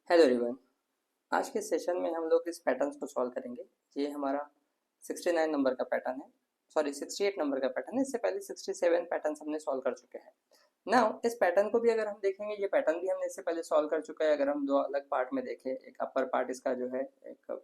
Hello everyone. आज के session में हम लोग इस पैटर्न्स को सॉल्व करेंगे। ये हमारा 69 नंबर का पैटर्न है, सॉरी 68 नंबर का पैटर्न है। इससे पहले 67 पैटर्न्स हमने सॉल्व कर चुके हैं। नाउ इस पैटर्न को भी अगर हम देखेंगे, ये पैटर्न भी हमने इससे पहले सॉल्व कर चुका है। अगर हम दो अलग पार्ट में देखें, एक अपर पार्ट इसका जो है एक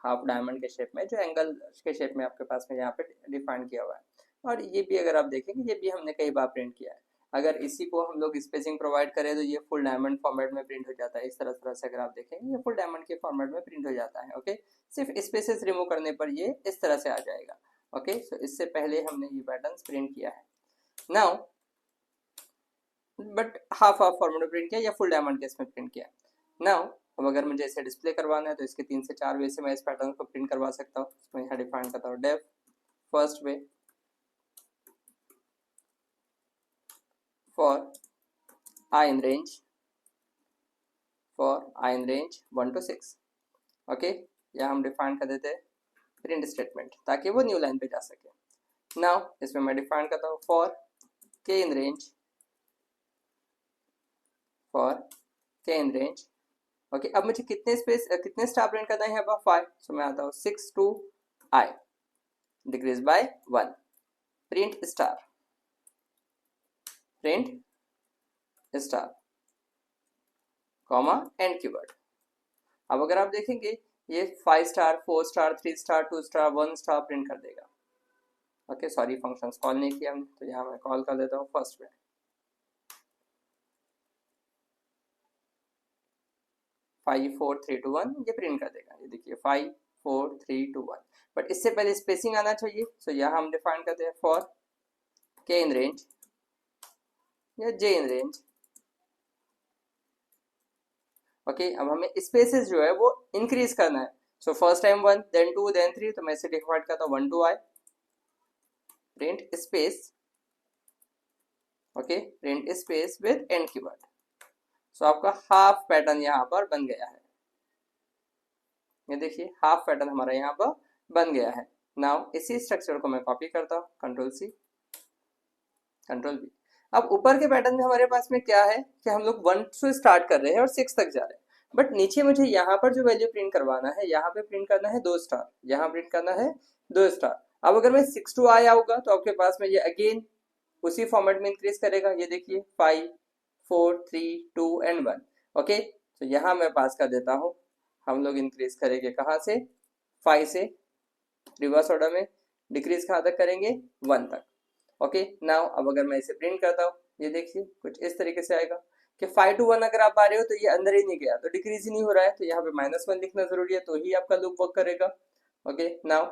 हाफ डायमंड के शेप में, जो एंगल के शेप में आपके पास में यहाँ पे डिफाइन किया हुआ है, और ये भी अगर आप देखेंगे, ये भी हमने कई बार प्रिंट किया है। अगर इसी को हम लोग स्पेसिंग प्रोवाइड करें तो ये फुल डायमंड फॉर्मेट में प्रिंट हो जाता है। इस तरह से अगर आप देखेंगे, ये फुल डायमंड के फॉर्मेट में प्रिंट हो जाता है। ओके, सिर्फ स्पेसेस रिमूव करने पर ये इस तरह से आ जाएगा। ओके, सो इससे पहले हमने ये पैटर्न प्रिंट किया है। Now but half half format में प्रिंट किया या फुल डायमंड केस में प्रिंट किया। नाउ अब अगर मुझे इसे डिस्प्ले करवाना है तो इसके 3 से 4 वे से मैं इस पैटर्न को प्रिंट करवा सकता हूँ। इसमें यहाँ डिफाइन करता हूँ def first way for I in range 1 to 6। Okay, या हम डिफाइन कर देते हैं प्रिंट स्टेटमेंट ताकि वो न्यू लाइन पे जा सके। नाउ इसमें मैं डिफाइन करता हूँ for k in range. Okay, अब मुझे कितने स्टार प्रिंट करना है, अब 5। सो मैं आता हूँ 6 to I decrease by 1 print star comma and keyword. अब अगर आप देखेंगे, ये 5 star 4 star 3 star 2 star 1 star print कर देगा। ओके, सॉरी फंक्शंस कॉल नहीं किया हमने, तो यहाँ मैं कॉल कर देता हूँ फर्स्ट में 5 4 3 2 1, ये प्रिंट कर देगा। ये देखिए 5 4 3 2 1, बट इससे पहले स्पेसिंग आना चाहिए। सो यहाँ हम डिफाइन करते हैं फॉर k इन रेंज या j इन रेंज। ओके, अब हमें स्पेसेस जो है वो इंक्रीज करना है। So first time 1 then 2 then 3, तो मैं इसे डिफाइन करता हूँ 1 to I print space. Okay, print space with end keyword. So आपका हाफ पैटर्न यहाँ पर बन गया है। ये देखिए हाफ पैटर्न हमारा यहाँ पर बन गया है। नाउ इसी स्ट्रक्चर को मैं कॉपी करता हूँ, कंट्रोल सी कंट्रोल वी। अब ऊपर के पैटर्न में हमारे पास में क्या है कि हम लोग 1 से स्टार्ट कर रहे हैं और 6 तक जा रहे हैं, बट नीचे मुझे यहाँ पर जो वैल्यू प्रिंट करवाना है, यहाँ पे प्रिंट करना है 2 स्टार, यहाँ प्रिंट करना है 2 स्टार। अब अगर मैं 6 to I आऊंगा तो आपके पास में ये अगेन उसी फॉर्मेट में इंक्रीज करेगा। ये देखिए 5 4 3 2 एंड 1। ओके, तो यहाँ मैं पास कर देता हूँ। हम लोग इंक्रीज करेंगे कहाँ से, 5 से, रिवर्स ऑर्डर में डिक्रीज कहाँ तक करेंगे, 1 तक। ओके, नाउ अब अगर मैं इसे प्रिंट करता हूँ, ये देखिए कुछ इस तरीके से आएगा कि 5 to 1 अगर आप आ रहे हो तो ये अंदर ही नहीं गया, तो डिक्रीज ही नहीं हो रहा है, तो यहाँ पे -1 लिखना जरूरी है, तो ही आपका लूप वर्क करेगा। ओके, नाउ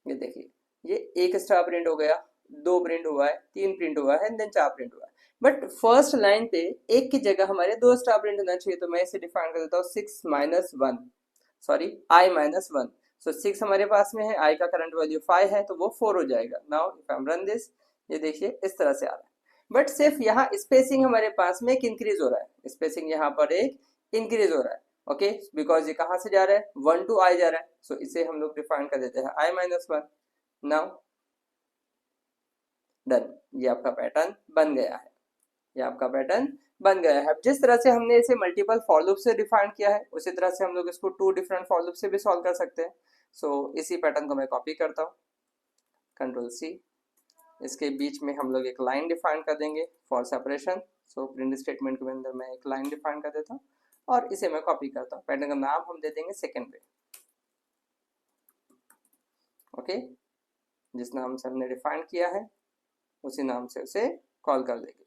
ये देखिए ये 1 स्टार प्रिंट हो गया, 2 प्रिंट हुआ है, 3 प्रिंट हुआ है, देन 4 प्रिंट हुआ है, बट फर्स्ट लाइन पे 1 की जगह हमारे 2 स्टार प्रिंट होना चाहिए। तो मैं इसे डिफाइन कर देता हूँ 6 - 1, सॉरी I -1। सो 6 हमारे पास में है, I का करंट वैल्यू 5 है, तो वो 4 हो जाएगा। Now if I am run this, ये देखिए इस तरह से आ रहा है, बट सिर्फ यहाँ स्पेसिंग हमारे पास में एक इंक्रीज हो रहा है, स्पेसिंग यहाँ पर एक इंक्रीज हो रहा है। ओके, बिकॉज ये कहाँ से जा रहा है, 1 to I जा रहा है। सो इसे हम लोग डिफाइन कर देते हैं I -1। नाउ डन, ये आपका पैटर्न बन गया है, ये आपका पैटर्न बन गया है। जिस तरह से हमने इसे मल्टीपल फॉर लूप से डिफाइन किया है, उसी तरह से हम लोग इसको 2 डिफरेंट फॉर लूप से भी सॉल्व कर सकते हैं। सो इसी पैटर्न को मैं कॉपी करता हूँ, कंट्रोल सी। इसके बीच में हम लोग एक लाइन डिफाइन कर देंगे for separation. So print statement के अंदर मैं एक लाइन डिफाइन कर देता हूँ और इसे मैं कॉपी करता हूँ। पैटर्न का नाम हम दे देंगे सेकेंड वे। ओके, जिस नाम से हमने डिफाइन किया है उसी नाम से उसे कॉल कर देंगे।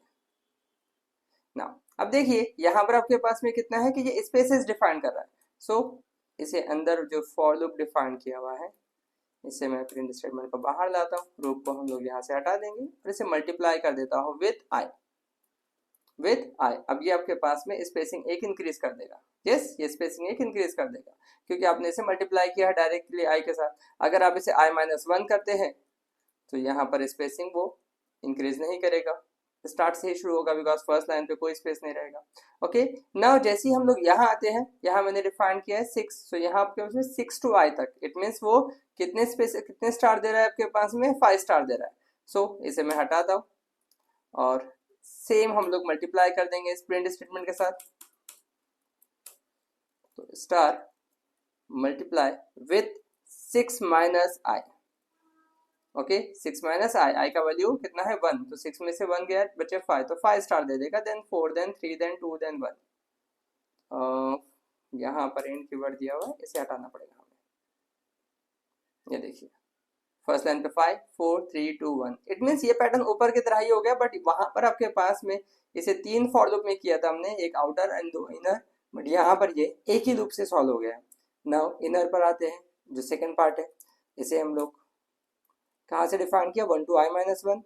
ना अब देखिए यहाँ पर आपके पास में कितना है कि ये स्पेसेस डिफाइन कर रहा है। सो इसे अंदर जो फॉर लूप डिफाइन किया हुआ है, इसे मैं प्रिंट स्टेटमेंट को बाहर लाता हूँ, लूप को हम लोग यहाँ से हटा देंगे और इसे मल्टीप्लाई कर देता हूँ विथ आई। अब ये आपके पास में स्पेसिंग एक इंक्रीज कर देगा। यस, ये स्पेसिंग एक इंक्रीज कर देगा क्योंकि आपने इसे मल्टीप्लाई किया है डायरेक्टली आई के साथ। अगर आप इसे I -1 करते हैं तो यहाँ पर स्पेसिंग वो इंक्रीज नहीं करेगा, स्टार्ट से ही शुरू होगा, बिकॉज फर्स्ट लाइन पे कोई स्पेस नहीं रहेगा। ओके, नाउ जैसे ही हम लोग यहाँ आते हैं, यहाँ मैंने डिफाइन किया है 6। सो यहाँ आपके पास में 6 to I तक, इट मीन्स वो कितने स्टार दे रहा है आपके पास में, 5 स्टार दे रहा है। सो इसे मैं हटाता हूँ और सेम हम लोग मल्टीप्लाई कर देंगे इस प्रिंट स्टेटमेंट के साथ। तो star multiply with 6 minus I. Okay 6 minus I, I का वैल्यू कितना है 1, तो 6 में से 1 गया बचे 5, तो 5 स्टार दे देगा, देन 4 देन 3 देन 2 देन 1। यहाँ पर एंड कीवर्ड दिया हुआ है, इसे हटाना पड़ेगा हमें। ये देखिए फर्स्ट लाइन पे 5 4 3 2 1, इट मीन्स ये पैटर्न ऊपर की तरह ही हो गया, बट वहां पर आपके पास में इसे 3 फॉर लूप में किया था हमने, एक आउटर एंड 2 इनर, बट यहाँ पर ये एक ही लूप से सॉल्व हो गया। नाउ इनर पर आते हैं, जो सेकंड पार्ट है, इसे हम लोग कहाँ से डिफाइन किया, 1 to i minus 1।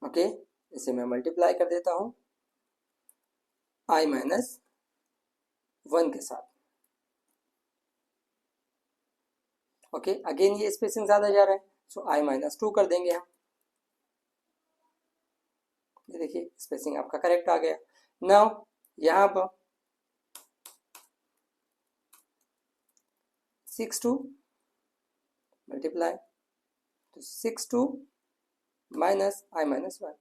ओके इसे मैं मल्टीप्लाई कर देता हूँ i माइनस 1 के साथ। ओके अगेन ये स्पेसिंग ज्यादा जा रहा है, सो i माइनस 2 कर देंगे हम। ये देखिए स्पेसिंग आपका करेक्ट आ गया। नाउ यहाँ पर 6 2 मल्टीप्लाई, तो 6 2 माइनस i माइनस 1।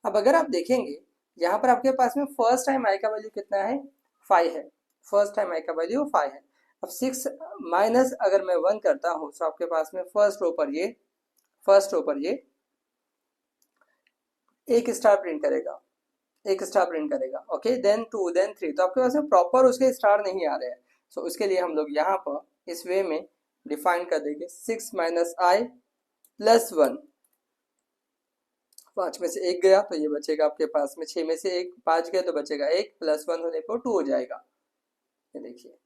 अब अगर आप देखेंगे यहाँ पर आपके पास में फर्स्ट टाइम i का वैल्यू कितना है 5 है, फर्स्ट टाइम i का वैल्यू 5 है। अब 6 माइनस अगर मैं 1 करता हूँ तो आपके पास में फर्स्ट रो पर ये एक स्टार प्रिंट करेगा, एक स्टार प्रिंट करेगा। ओके देन 2 देन 3, तो आपके पास में प्रॉपर उसके स्टार नहीं आ रहे हैं, सो उसके लिए हम लोग यहाँ पर इस वे में डिफाइन कर देंगे 6 माइनस आई प्लस 1। 5 में से 1 गया तो ये बचेगा आपके पास में, 6 में से 1 5 गया तो बचेगा 1, प्लस 1 होने पर 2 हो जाएगा। ये देखिए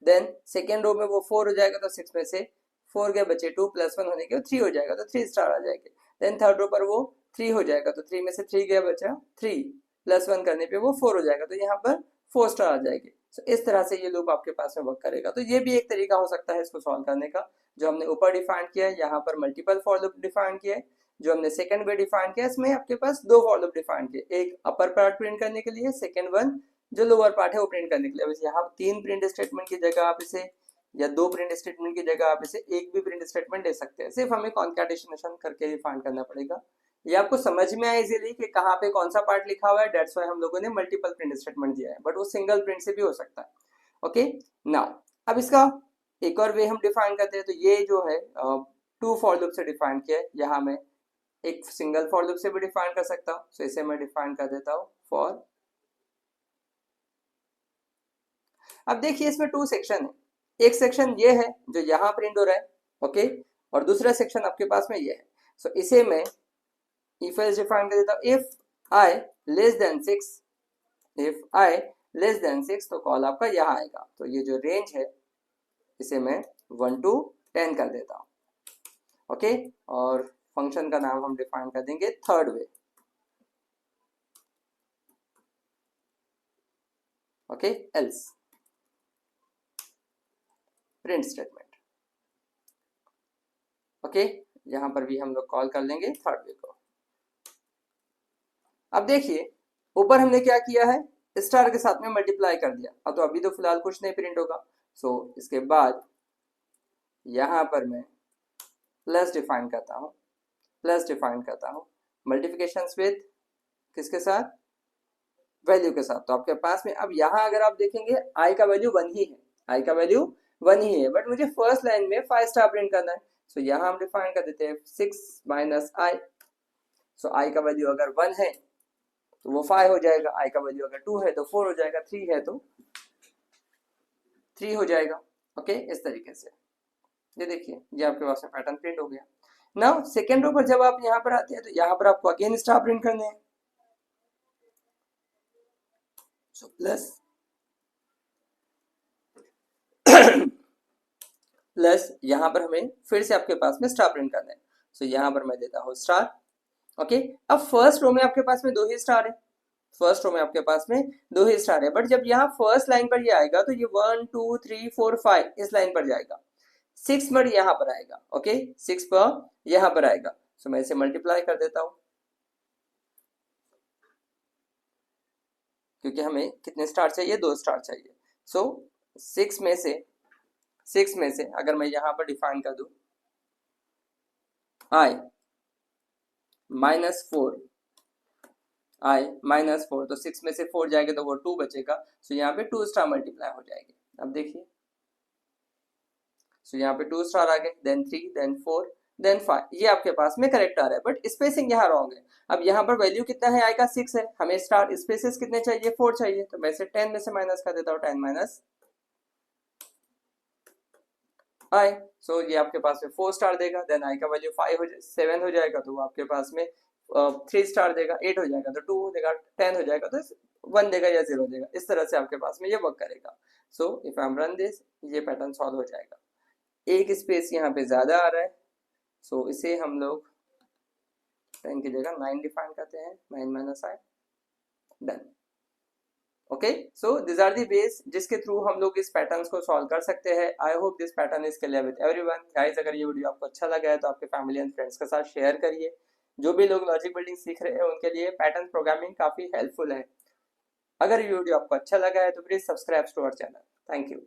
देन सेकेंड रो में वो 4 हो जाएगा, तो 6 में से 4 गया बचे 2, प्लस 1 होने के 3 हो जाएगा, तो 3 स्टार आ जाएंगे। देन थर्ड रो पर वो 3 हो जाएगा, तो 3 में से 3 गया बचा 3, प्लस 1 करने पे वो 4 हो जाएगा, तो यहाँ पर 4 स्टार आ जाएंगे। तो इस तरह से ये लूप आपके पास में वर्क करेगा। तो ये भी एक तरीका हो सकता है इसको सॉल्व करने का, जो हमने ऊपर डिफाइन किया है, यहाँ पर मल्टीपल फॉर लूप डिफाइन किया है। जो हमने सेकंड वे डिफाइन किया इसमें आपके पास 2 फॉर लूप डिफाइन किए, एक अपर पार्ट प्रिंट करने के लिए, सेकंड वन जो लोअर पार्ट है वो प्रिंट करने के लिए। वैसे यहाँ 3 प्रिंट स्टेटमेंट की जगह आप इसे, या 2 प्रिंट स्टेटमेंट की जगह आप इसे एक भी प्रिंट स्टेटमेंट दे सकते हैं, सिर्फ हमें कॉन्कैटेनेशन करके डिफाइन करना पड़ेगा। ये आपको समझ में आए इजीली कि कहाँ पे कौन सा पार्ट लिखा हुआ है, डेट्स व्हाई हम लोगों ने मल्टीपल प्रिंट स्टेटमेंट दिया है, बट वो सिंगल प्रिंट से भी हो सकता है। ओके नाउ अब इसका एक और वे हम डिफाइन करते हैं, तो ये जो है 2 फॉर लूप से डिफाइन किया है, यहाँ मैं एक सिंगल फॉर लूप से भी डिफाइन कर सकता हूँ, तो इसे मैं डिफाइन कर देता हूँ फॉर। अब देखिए इसमें 2 सेक्शन है, एक सेक्शन ये है जो यहाँ प्रिंट हो रहा है, ओके, और दूसरा सेक्शन आपके पास में ये है। सो इसे मैं इफ एल्स डिफाइन कर देता हूँ, if i less than 6, if i less than 6, तो कॉल आपका यहाँ आएगा। तो ये जो रेंज है इसे मैं 1 to 10 कर देता हूँ। ओके और फंक्शन का नाम हम डिफाइन कर देंगे third way. Okay else print statement. Okay यहां पर भी हम लोग कॉल कर लेंगे थर्ड वे को। अब देखिए ऊपर हमने क्या किया है, स्टार के साथ में मल्टीप्लाई कर दिया। अब तो अभी तो फिलहाल कुछ नहीं प्रिंट होगा, सो इसके बाद यहां पर मैं प्लस डिफाइन करता हूं, प्लस डिफाइन करता हूं मल्टीप्लिकेशन विद किसके साथ, वैल्यू के साथ। तो आपके पास में अब यहाँ अगर आप देखेंगे आई का वैल्यू 1 ही है, आई का वैल्यू 1 ही है, बट मुझे फर्स्ट लाइन में 5 स्टार प्रिंट करना है। सो यहाँ हम डिफाइन कर देते हैं 6 माइनस आई। सो आई का वैल्यू अगर 1 है तो वो 5 हो जाएगा, आई का वैल्यू अगर 2 है तो 4 हो जाएगा, 3 है तो 3 हो जाएगा। ओके इस तरीके से ये देखिए ये आपके पास में पैटर्न प्रिंट हो गया। नाउ सेकेंड रो पर जब आप यहाँ पर आते हैं तो यहाँ पर आपको अगेन स्टार प्रिंट करने हैं। सो प्लस प्लस यहाँ पर हमें फिर से आपके पास में स्टार प्रिंट करना है। सो यहाँ पर मैं देता हूँ स्टार। ओके अब फर्स्ट रो में आपके पास में 2 ही स्टार है, फर्स्ट रो में आपके पास में 2 ही स्टार है, बट जब यहाँ फर्स्ट लाइन पर ये आएगा तो ये 1 2 3 4 5 इस लाइन पर जाएगा, 6 पर यहाँ पर आएगा। ओके 6 पर यहाँ पर आएगा। सो मैं इसे मल्टीप्लाई कर देता हूँ, क्योंकि हमें कितने स्टार चाहिए, 2 स्टार चाहिए। सो 6 में से अगर मैं यहाँ पर डिफाइन कर दूं i माइनस 4 आई -4, तो 6 में से 4 जाएगा तो वो 2 बचेगा, सो यहाँ पे 2 स्टार मल्टीप्लाई हो जाएगी। अब देखिए, सो यहाँ पे 2 स्टार आ गए, देन 3, देन 4, देन 5, ये आपके पास में करेक्ट आ रहा है, बट स्पेसिंग यहाँ रॉन्ग है। अब यहाँ पर वैल्यू कितना है आई का 6 है, हमें स्टार स्पेसेस कितने चाहिए 4 चाहिए, तो मैं इसे 10 में से माइनस कर देता हूँ, 10 माइनस आई। सो ये आपके पास में 4 स्टार देगा, देन आई का वैल्यू 7 हो जाएगा, तो वो आपके पास में 3 स्टार देगा, 8 हो जाएगा तो 2 देगा, 10 हो जाएगा तो 1 देगा या 0 देगा। इस तरह से आपके पास में ये वर्क करेगा। So if I am run this, ये पैटर्न सॉल्व हो जाएगा। एक स्पेस यहाँ पे ज्यादा आ रहा है, सो इसे हम लोग 10 की जगह 9 डिफाइन करते हैं, 9 minus I, done. Okay, so this are the ways जिसके थ्रू हम लोग इस पैटर्न्स को सॉल्व कर सकते हैं। I hope this pattern is clear with everyone. Guys, अगर ये वीडियो आपको अच्छा लगा है तो आपके फैमिली एंड फ्रेंड्स के साथ शेयर करिए। जो भी लोग लॉजिक बिल्डिंग सीख रहे हैं उनके लिए पैटर्न प्रोग्रामिंग काफी हेल्पफुल है। अगर ये वीडियो आपको अच्छा लगा है तो please subscribe to our channel. Thank you.